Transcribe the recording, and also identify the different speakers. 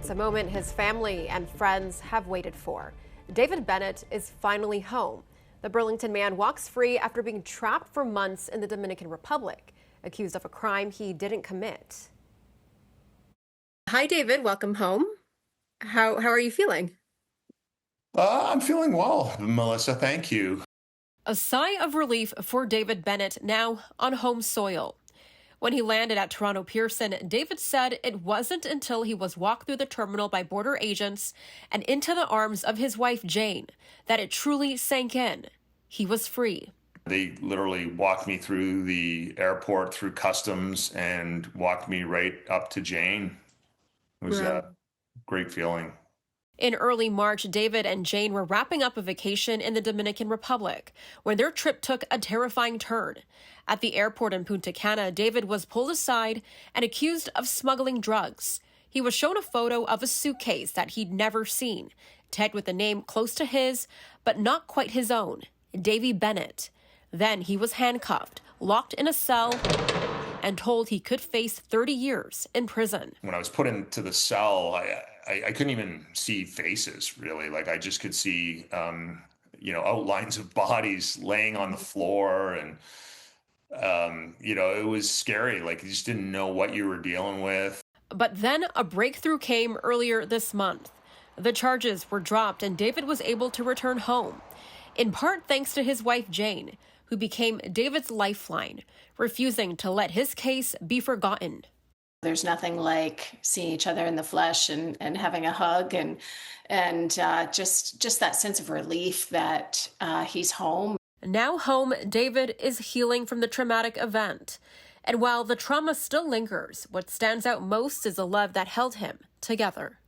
Speaker 1: It's a moment his family and friends have waited for. David Bennet is finally home. The Burlington man walks free after being trapped for months in the Dominican Republic, accused of a crime he didn't commit. Hi, David. Welcome home. How are you feeling?
Speaker 2: I'm feeling well, Melissa. Thank you.
Speaker 1: A sigh of relief for David Bennet now on home soil. When he landed at Toronto Pearson, David said it wasn't until he was walked through the terminal by border agents and into the arms of his wife, Jane, that it truly sank in. He was free.
Speaker 2: They literally walked me through the airport, through customs, and walked me right up to Jane. It was a great feeling.
Speaker 1: In early March, David and Jane were wrapping up a vacation in the Dominican Republic when their trip took a terrifying turn. At the airport in Punta Cana, David was pulled aside and accused of smuggling drugs. He was shown a photo of a suitcase that he'd never seen, tagged with a name close to his, but not quite his own, David Bennet. Then he was handcuffed, locked in a cell, and told he could face 30 years in prison.
Speaker 2: When I was put into the cell, I couldn't even see faces, really. Like, I just could see, outlines of bodies laying on the floor. And, it was scary. Like, you just didn't know what you were dealing with.
Speaker 1: But then a breakthrough came earlier this month. The charges were dropped and David was able to return home, in part thanks to his wife, Jane, who became David's lifeline, refusing to let his case be forgotten.
Speaker 3: There's nothing like seeing each other in the flesh and having a hug and just that sense of relief that he's home.
Speaker 1: Now home, David is healing from the traumatic event. And while the trauma still lingers, what stands out most is the love that held him together.